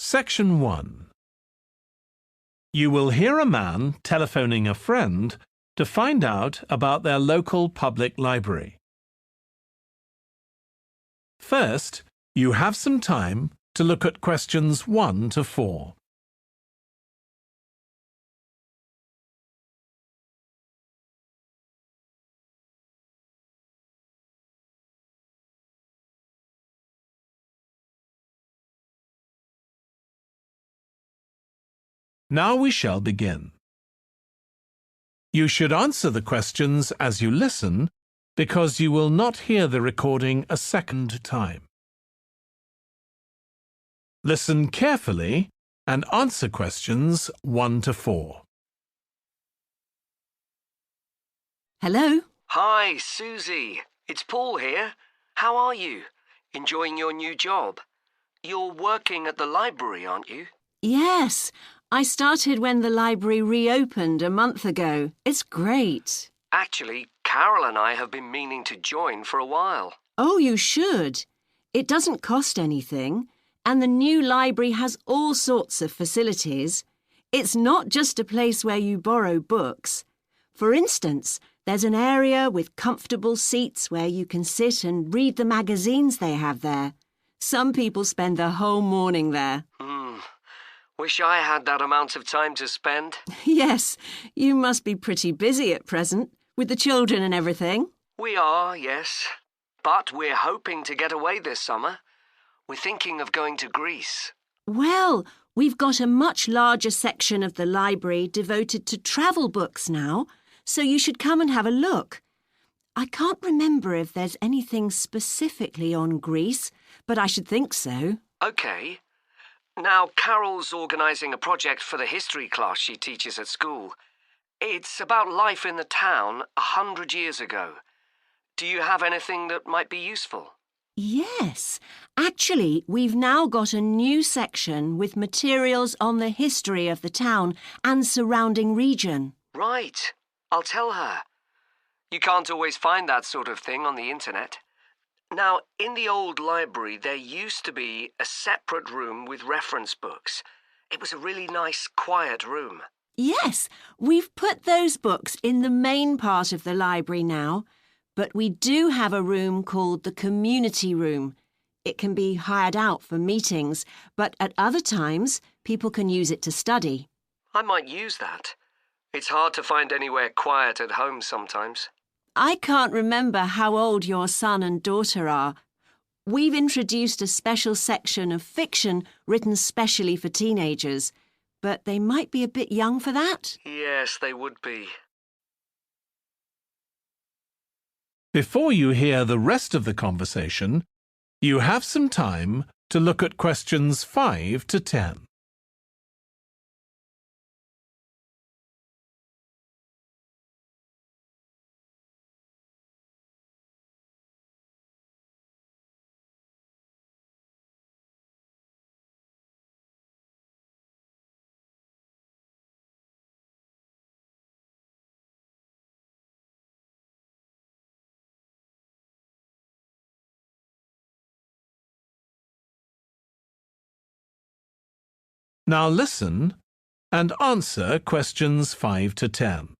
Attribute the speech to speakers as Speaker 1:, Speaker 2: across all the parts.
Speaker 1: Section 1. You will hear a man telephoning a friend to find out about their local public library. First, you have some time to look at questions 1 to 4. Now we shall begin. You should answer the questions as you listen because you will not hear the recording a second time. Listen carefully and answer questions 1 to 4.
Speaker 2: Hello?
Speaker 3: Hi, Susie. It's Paul here. How are you? Enjoying your new job? You're working at the library, aren't you?
Speaker 2: Yes, I started when the library reopened a month ago. It's great.
Speaker 3: Actually, Carol and I have been meaning to join for a while.
Speaker 2: Oh, you should. It doesn't cost anything, and the new library has all sorts of facilities. It's not just a place where you borrow books. For instance, there's an area with comfortable seats where you can sit and read the magazines they have there. Some people spend the whole morning there.
Speaker 3: Wish I had that amount of time to spend.
Speaker 2: Yes, you must be pretty busy at present, with the children and everything.
Speaker 3: We are, yes. But we're hoping to get away this summer. We're thinking of going to Greece.
Speaker 2: Well, we've got a much larger section of the library devoted to travel books now, so you should come and have a look. I can't remember if there's anything specifically on Greece, but I should think so.
Speaker 3: OK. Now, Carol's organising a project for the history class she teaches at school. It's about life in the town 100 years ago. Do you have anything that might be useful?
Speaker 2: Yes. Actually, we've now got a new section with materials on the history of the town and surrounding region.
Speaker 3: Right. I'll tell her. You can't always find that sort of thing on the internet. Now, in the old library, there used to be a separate room with reference books. It was a really nice, quiet room.
Speaker 2: Yes, we've put those books in the main part of the library now, but we do have a room called the community room. It can be hired out for meetings, but at other times, people can use it to study.
Speaker 3: I might use that. It's hard to find anywhere quiet at home sometimes.
Speaker 2: I can't remember how old your son and daughter are. We've introduced a special section of fiction written specially for teenagers, but they might be a bit young for that.
Speaker 3: Yes, they would be.
Speaker 1: Before you hear the rest of the conversation, you have some time to look at questions 5 to 10. Now listen and answer questions 5 to 10.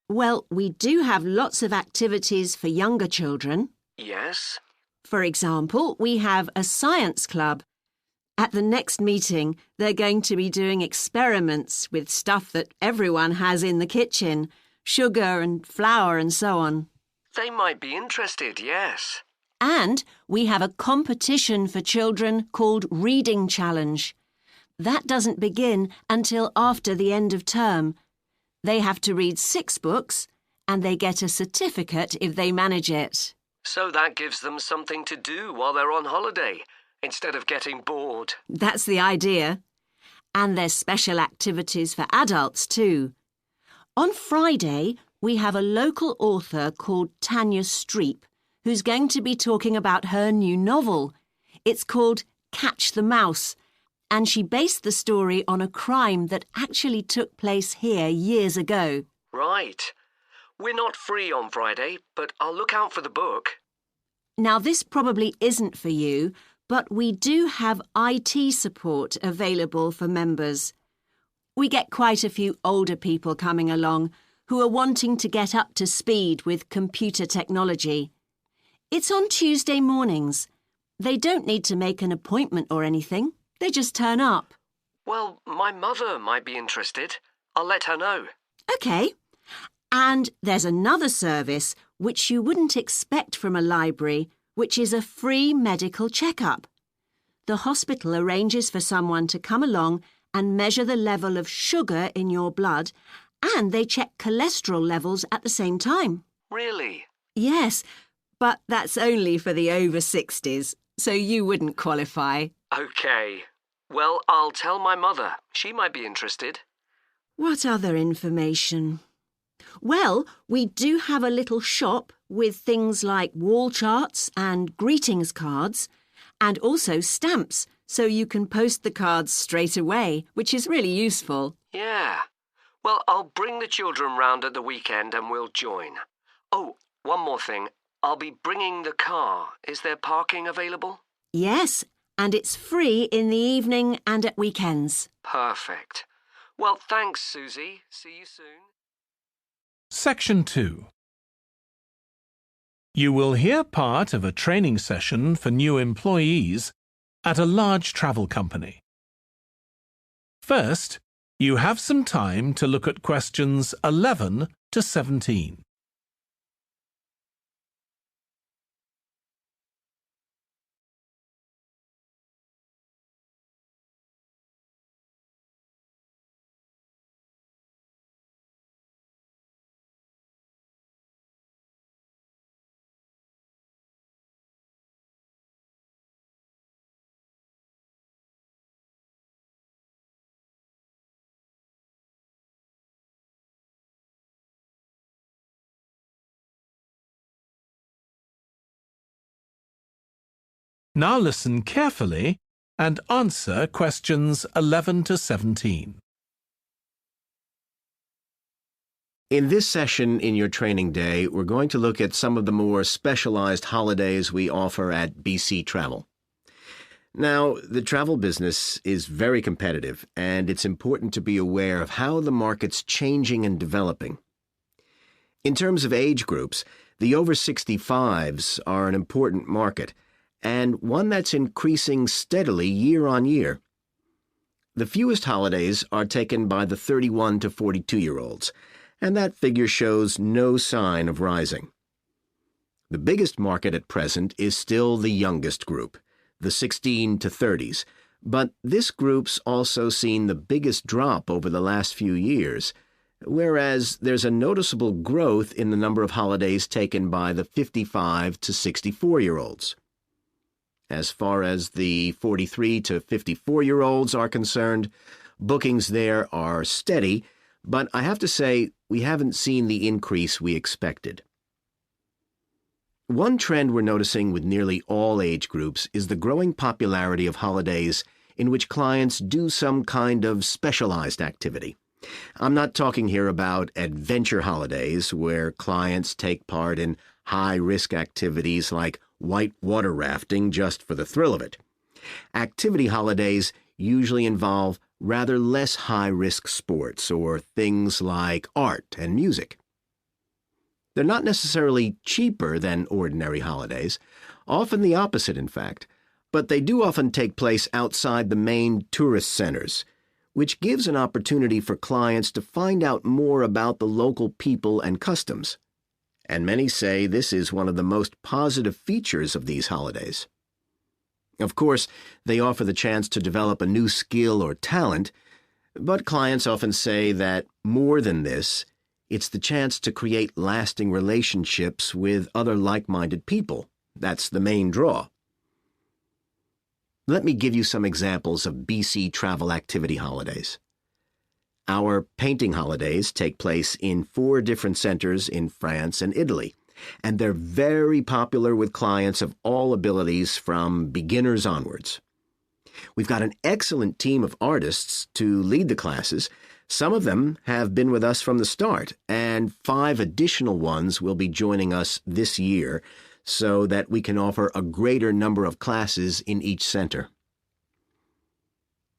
Speaker 2: Well, we do have lots of activities for younger children.
Speaker 3: Yes?
Speaker 2: For example, we have a science club. At the next meeting, they're going to be doing experiments with stuff that everyone has in the kitchen, sugar and flour and so on.
Speaker 3: They might be interested, yes.
Speaker 2: And we have a competition for children called Reading Challenge. That doesn't begin until after the end of term. They have to read 6 books and they get a certificate if they manage it.
Speaker 3: So that gives them something to do while they're on holiday, instead of getting bored.
Speaker 2: That's the idea. And there's special activities for adults too. On Friday, we have a local author called Tanya Streep, who's going to be talking about her new novel. It's called Catch the Mouse, and she based the story on a crime that actually took place here years ago.
Speaker 3: Right. We're not free on Friday, but I'll look out for the book.
Speaker 2: Now, this probably isn't for you, but we do have IT support available for members. We get quite a few older people coming along who are wanting to get up to speed with computer technology. It's on Tuesday mornings. They don't need to make an appointment or anything. They just turn up.
Speaker 3: Well, my mother might be interested. I'll let her know.
Speaker 2: OK. And there's another service which you wouldn't expect from a library, which is a free medical checkup. The hospital arranges for someone to come along and measure the level of sugar in your blood, and they check cholesterol levels at the same time.
Speaker 3: Really?
Speaker 2: Yes, but that's only for the over 60s, so you wouldn't qualify.
Speaker 3: OK. Well, I'll tell my mother. She might be interested.
Speaker 2: What other information? Well, we do have a little shop with things like wall charts and greetings cards, and also stamps, so you can post the cards straight away, which is really useful.
Speaker 3: Yeah. Well, I'll bring the children round at the weekend and we'll join. Oh, one more thing. I'll be bringing the car. Is there parking available?
Speaker 2: Yes, and it's free in the evening and at weekends.
Speaker 3: Perfect. Well, thanks, Susie. See you soon.
Speaker 1: Section 2. You will hear part of a training session for new employees at a large travel company. First, you have some time to look at questions 11 to 17. Now listen carefully and answer questions 11 to 17.
Speaker 4: In this session in your training day, we're going to look at some of the more specialized holidays we offer at BC Travel. Now, the travel business is very competitive, and it's important to be aware of how the market's changing and developing. In terms of age groups, the over 65s are an important market, and one that's increasing steadily year on year. The fewest holidays are taken by the 31 to 42-year-olds, and that figure shows no sign of rising. The biggest market at present is still the youngest group, the 16 to 30s, but this group's also seen the biggest drop over the last few years, whereas there's a noticeable growth in the number of holidays taken by the 55 to 64-year-olds. As far as the 43 to 54-year-olds are concerned, bookings there are steady, but I have to say we haven't seen the increase we expected. One trend we're noticing with nearly all age groups is the growing popularity of holidays in which clients do some kind of specialized activity. I'm not talking here about adventure holidays where clients take part in high-risk activities like white water rafting just for the thrill of it. Activity holidays usually involve rather less high-risk sports or things like art and music. They're not necessarily cheaper than ordinary holidays, often the opposite, in fact, but they do often take place outside the main tourist centers, which gives an opportunity for clients to find out more about the local people and customs. And many say this is one of the most positive features of these holidays. Of course, they offer the chance to develop a new skill or talent, but clients often say that more than this, it's the chance to create lasting relationships with other like-minded people. That's the main draw. Let me give you some examples of BC travel activity holidays. Our painting holidays take place in 4 different centers in France and Italy, and they're very popular with clients of all abilities from beginners onwards. We've got an excellent team of artists to lead the classes. Some of them have been with us from the start, and 5 additional ones will be joining us this year, so that we can offer a greater number of classes in each center.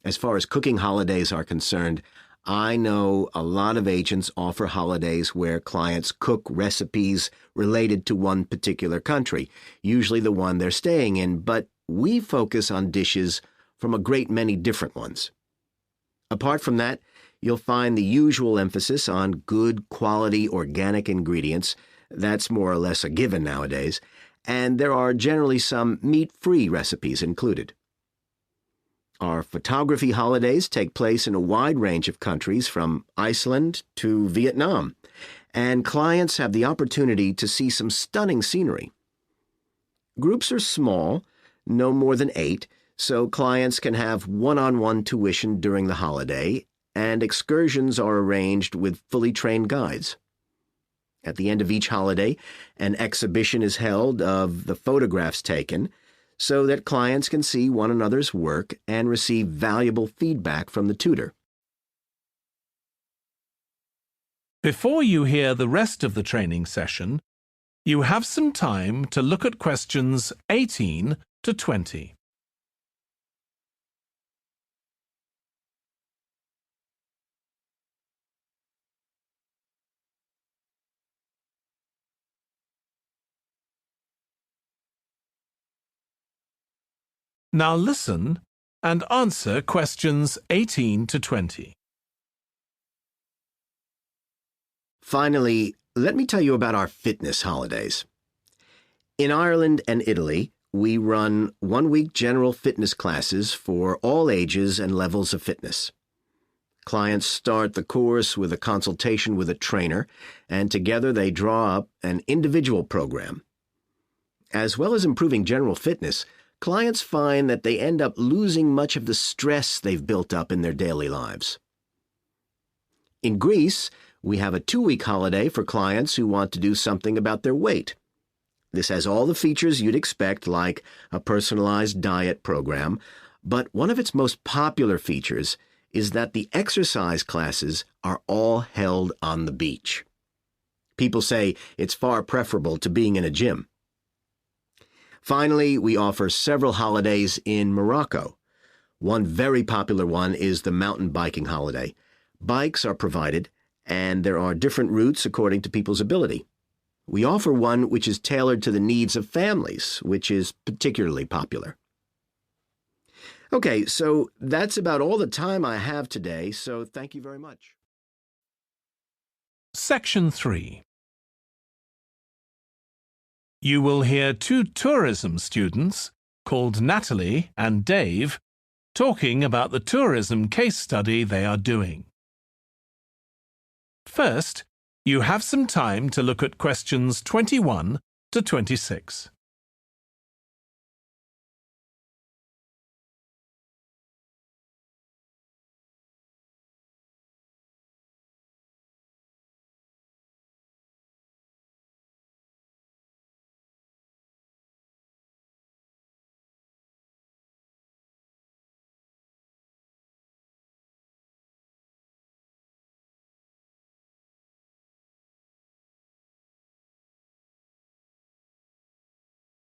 Speaker 4: As far as cooking holidays are concerned, I know a lot of agents offer holidays where clients cook recipes related to one particular country, usually the one they're staying in, but we focus on dishes from a great many different ones. Apart from that, you'll find the usual emphasis on good quality organic ingredients. That's more or less a given nowadays, and there are generally some meat-free recipes included. Our photography holidays take place in a wide range of countries from Iceland to Vietnam, and clients have the opportunity to see some stunning scenery. Groups are small, no more than 8, so clients can have one-on-one tuition during the holiday, and excursions are arranged with fully trained guides. At the end of each holiday, an exhibition is held of the photographs taken, so that clients can see one another's work and receive valuable feedback from the tutor.
Speaker 1: Before you hear the rest of the training session, you have some time to look at questions 18 to 20. Now listen and answer questions 18 to 20.
Speaker 4: Finally, let me tell you about our fitness holidays. In Ireland and Italy, we run one-week general fitness classes for all ages and levels of fitness. Clients start the course with a consultation with a trainer, and together they draw up an individual program. As well as improving general fitness, clients find that they end up losing much of the stress they've built up in their daily lives. In Greece, we have a 2-week holiday for clients who want to do something about their weight. This has all the features you'd expect, like a personalized diet program, but one of its most popular features is that the exercise classes are all held on the beach. People say it's far preferable to being in a gym. Finally, we offer several holidays in Morocco. One very popular one is the mountain biking holiday. Bikes are provided, and there are different routes according to people's ability. We offer one which is tailored to the needs of families, which is particularly popular. Okay, so that's about all the time I have today, so thank you very much.
Speaker 1: Section 3. You will hear 2 tourism students, called Natalie and Dave, talking about the tourism case study they are doing. First, you have some time to look at questions 21 to 26.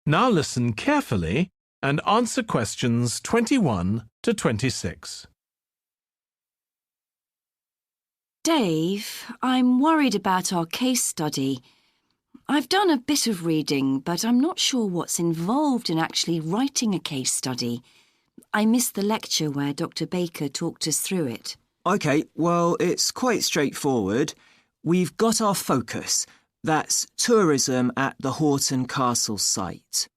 Speaker 1: Now listen carefully and answer questions 21 to 26.
Speaker 2: Dave, I'm worried about our case study. I've done a bit of reading, but I'm not sure what's involved in actually writing a case study. I missed the lecture where Dr. Baker talked us through it.
Speaker 5: OK, well, it's quite straightforward. We've got our focus. That's tourism at the Horton Castle site.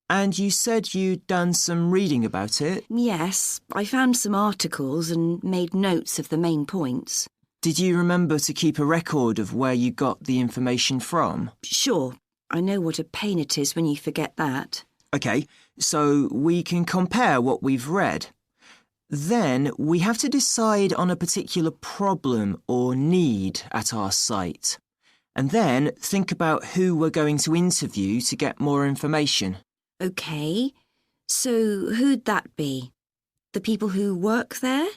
Speaker 5: And you said you'd done some reading about it?
Speaker 2: Yes, I found some articles and made notes of the main points.
Speaker 5: Did you remember to keep a record of where you got the information from?
Speaker 2: Sure, I know what a pain it is when you forget that.
Speaker 5: OK, so we can compare what we've read. Then we have to decide on a particular problem or need at our site. And then think about who we're going to interview to get more information.
Speaker 2: OK, so who'd that be? The people who work there?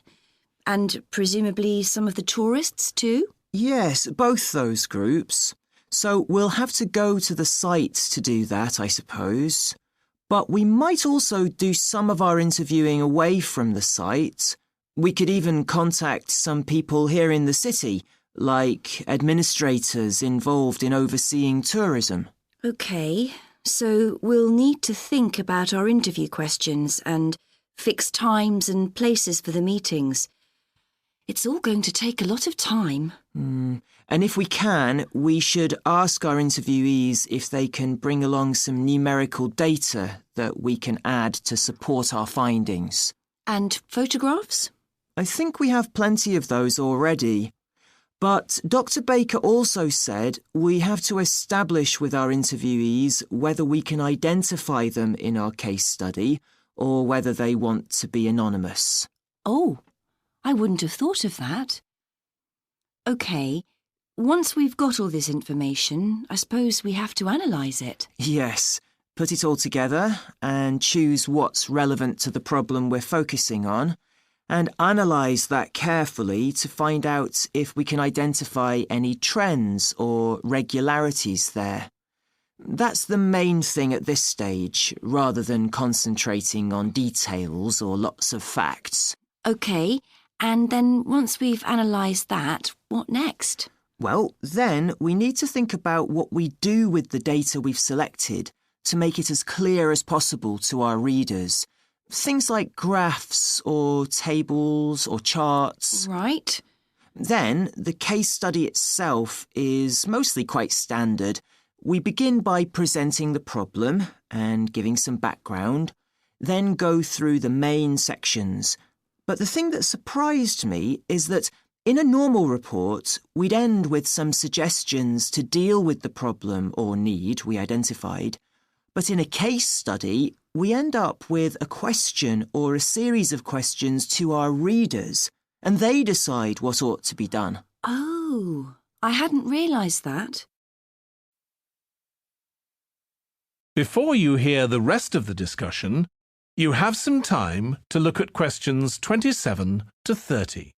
Speaker 2: And presumably some of the tourists too?
Speaker 5: Yes, both those groups. So we'll have to go to the site to do that, I suppose. But we might also do some of our interviewing away from the site. We could even contact some people here in the city, like administrators involved in overseeing tourism.
Speaker 2: OK, so we'll need to think about our interview questions and fix times and places for the meetings. It's all going to take a lot of time.
Speaker 5: And if we can, we should ask our interviewees if they can bring along some numerical data that we can add to support our findings.
Speaker 2: And photographs?
Speaker 5: I think we have plenty of those already. But Dr. Baker also said we have to establish with our interviewees whether we can identify them in our case study or whether they want to be anonymous.
Speaker 2: Oh, I wouldn't have thought of that. OK, once we've got all this information, I suppose we have to analyse it.
Speaker 5: Yes, put it all together and choose what's relevant to the problem we're focusing on, and analyse that carefully to find out if we can identify any trends or regularities there. That's the main thing at this stage, rather than concentrating on details or lots of facts.
Speaker 2: OK, and then once we've analysed that, what next?
Speaker 5: Well, then we need to think about what we do with the data we've selected to make it as clear as possible to our readers. Things like graphs or tables or charts.
Speaker 2: Right.
Speaker 5: Then the case study itself is mostly quite standard. We begin by presenting the problem and giving some background, then go through the main sections. But the thing that surprised me is that in a normal report, we'd end with some suggestions to deal with the problem or need we identified. But in a case study, we end up with a question or a series of questions to our readers, and they decide what ought to be done.
Speaker 2: Oh, I hadn't realised that.
Speaker 1: Before you hear the rest of the discussion, you have some time to look at questions 27 to 30.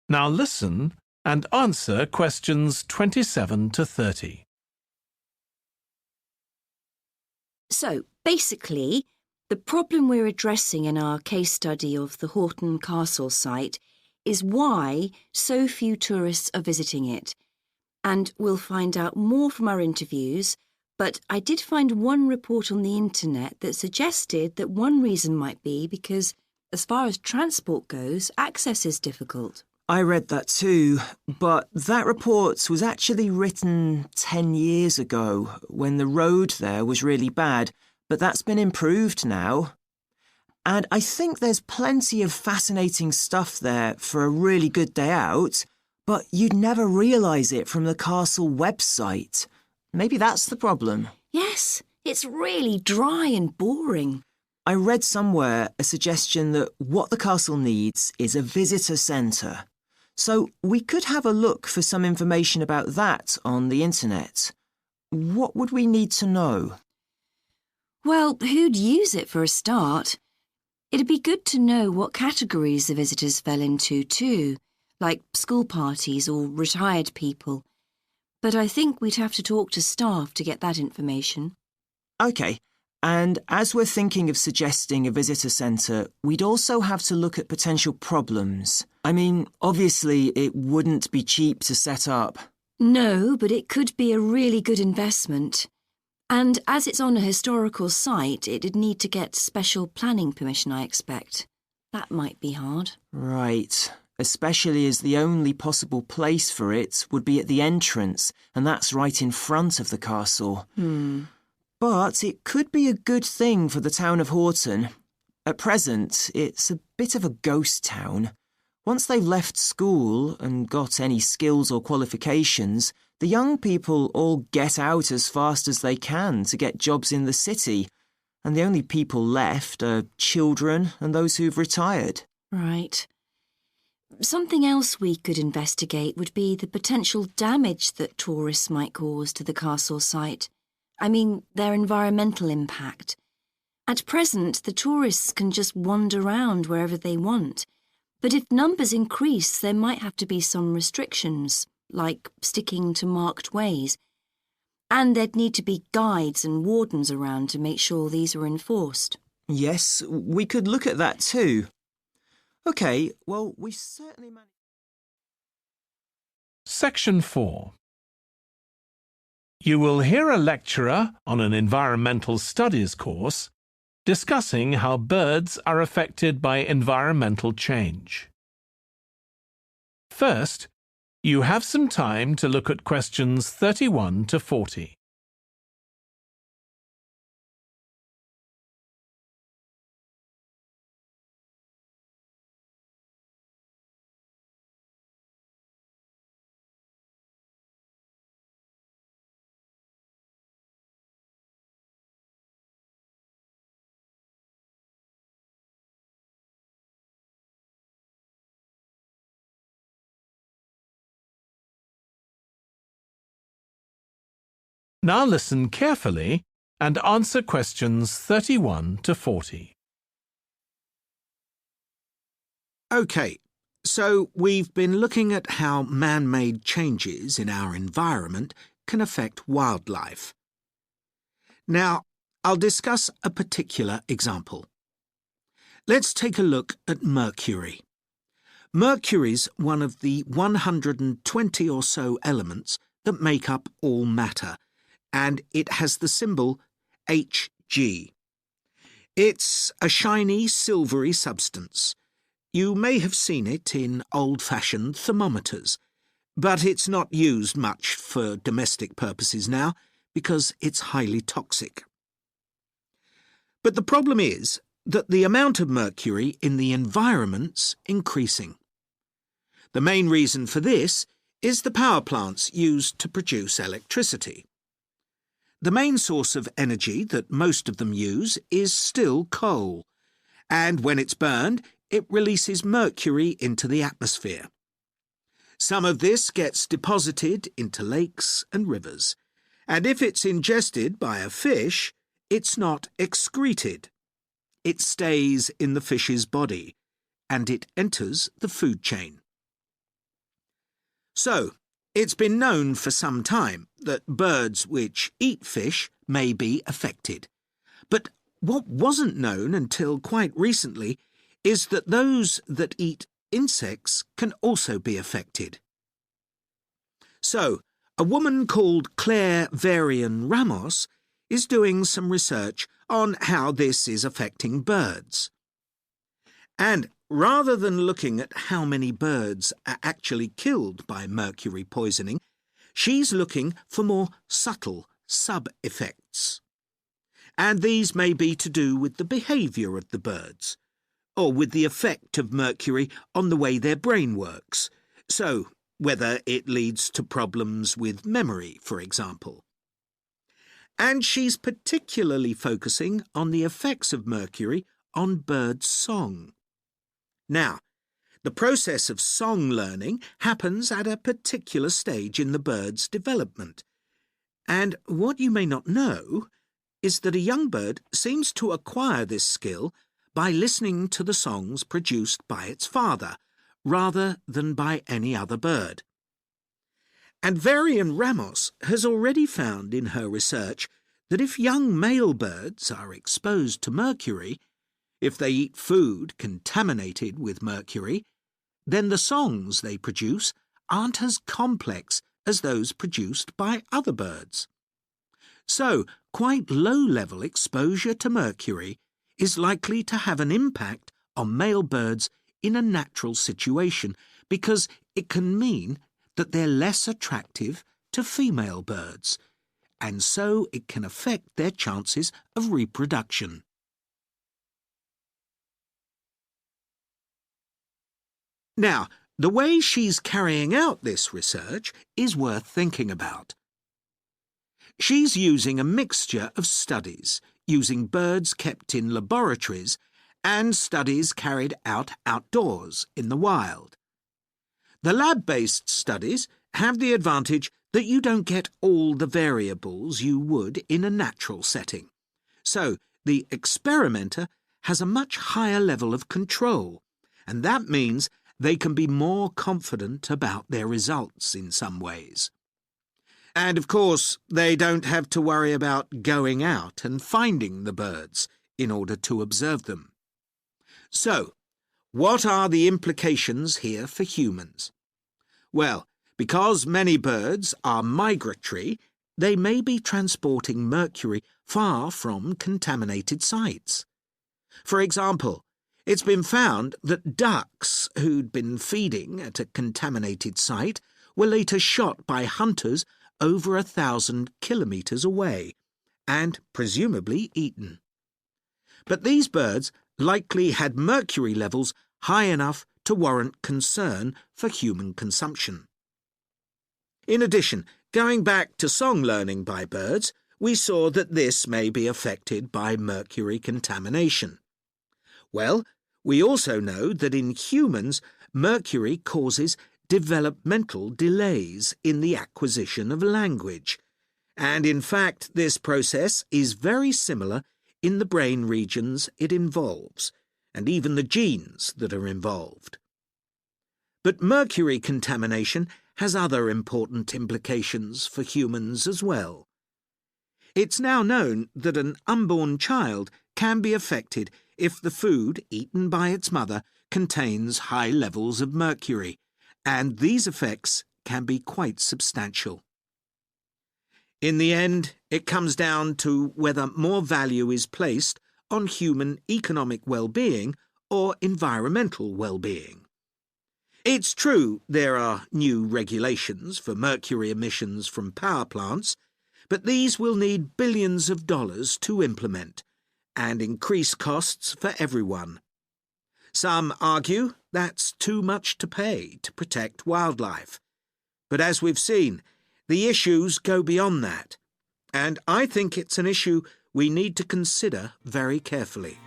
Speaker 1: Now listen and answer questions 27 to 30.
Speaker 2: So, basically, the problem we're addressing in our case study of the Horton Castle site is why so few tourists are visiting it. And we'll find out more from our interviews, but I did find one report on the internet that suggested that one reason might be because, as far as transport goes, access is difficult.
Speaker 5: I read that too, but that report was actually written 10 years ago when the road there was really bad, but that's been improved now. And I think there's plenty of fascinating stuff there for a really good day out, but you'd never realise it from the castle website. Maybe that's the problem.
Speaker 2: Yes, it's really dry and boring.
Speaker 5: I read somewhere a suggestion that what the castle needs is a visitor centre. So we could have a look for some information about that on the internet. What would we need to know?
Speaker 2: Well, who'd use it for a start? It'd be good to know what categories the visitors fell into too, like school parties or retired people. But I think we'd have to talk to staff to get that information.
Speaker 5: OK, and as we're thinking of suggesting a visitor centre, we'd also have to look at potential problems. I mean, obviously it wouldn't be cheap to set up.
Speaker 2: No, but it could be a really good investment. And as it's on a historical site, it'd need to get special planning permission, I expect. That might be hard.
Speaker 5: Right, especially as the only possible place for it would be at the entrance, and that's right in front of the castle. But it could be a good thing for the town of Horton. At present, it's a bit of a ghost town. Once they've left school and got any skills or qualifications, The young people all get out as fast as they can to get jobs in the city, and the only people left are children and those who've retired.
Speaker 2: Right. Something else we could investigate would be the potential damage that tourists might cause to the castle site. I mean, their environmental impact. At present, the tourists can just wander around wherever they want. But if numbers increase, there might have to be some restrictions, like sticking to marked ways. And there'd need to be guides and wardens around to make sure these are enforced.
Speaker 5: Yes, we could look at that too. OK, well, we certainly managed...
Speaker 1: Section 4. You will hear a lecturer on an environmental studies course discussing how birds are affected by environmental change. First, you have some time to look at questions 31 to 40. Now listen carefully and answer questions 31 to 40.
Speaker 6: OK, so we've been looking at how man-made changes in our environment can affect wildlife. Now, I'll discuss a particular example. Let's take a look at Mercury. Mercury's one of the 120 or so elements that make up all matter, and it has the symbol Hg. It's a shiny, silvery substance. You may have seen it in old-fashioned thermometers, but it's not used much for domestic purposes now because it's highly toxic. But the problem is that the amount of mercury in the environment's increasing. The main reason for this is the power plants used to produce electricity. The main source of energy that most of them use is still coal, and when it's burned, it releases mercury into the atmosphere. Some of this gets deposited into lakes and rivers, and if it's ingested by a fish, it's not excreted. It stays in the fish's body, and it enters the food chain. So, it's been known for some time that birds which eat fish may be affected. But what wasn't known until quite recently is that those that eat insects can also be affected. So, a woman called Claire Varian-Ramos is doing some research on how this is affecting birds. And rather than looking at how many birds are actually killed by mercury poisoning, she's looking for more subtle sub-effects. And these may be to do with the behaviour of the birds, or with the effect of mercury on the way their brain works, so whether it leads to problems with memory, for example. And she's particularly focusing on the effects of mercury on bird song. Now, the process of song learning happens at a particular stage in the bird's development. And what you may not know is that a young bird seems to acquire this skill by listening to the songs produced by its father, rather than by any other bird. And Varian-Ramos has already found in her research that if young male birds are exposed to mercury, if they eat food contaminated with mercury, then the songs they produce aren't as complex as those produced by other birds. So, quite low-level exposure to mercury is likely to have an impact on male birds in a natural situation because it can mean that they're less attractive to female birds, and so it can affect their chances of reproduction. Now, The way she's carrying out this research is worth thinking about. She's using a mixture of studies, using birds kept in laboratories and studies carried out outdoors in the wild. The lab-based studies have the advantage that you don't get all the variables you would in a natural setting. So the experimenter has a much higher level of control, and that means they can be more confident about their results in some ways. And of course, they don't have to worry about going out and finding the birds in order to observe them. So, what are the implications here for humans? Well, because many birds are migratory, they may be transporting mercury far from contaminated sites. For example, it's been found that ducks who'd been feeding at a contaminated site were later shot by hunters over 1,000 kilometres away and presumably eaten. But these birds likely had mercury levels high enough to warrant concern for human consumption. In addition, going back to song learning by birds, we saw that this may be affected by mercury contamination. Well, we also know that in humans, mercury causes developmental delays in the acquisition of language. And in fact, this process is very similar in the brain regions it involves, and even the genes that are involved. But mercury contamination has other important implications for humans as well. It's now known that an unborn child can be affected if the food eaten by its mother contains high levels of mercury, and these effects can be quite substantial. In the end, it comes down to whether more value is placed on human economic well-being or environmental well-being. It's true there are new regulations for mercury emissions from power plants, but these will need billions of dollars to implement and increase costs for everyone. Some argue that's too much to pay to protect wildlife. But as we've seen, the issues go beyond that, and I think it's an issue we need to consider very carefully.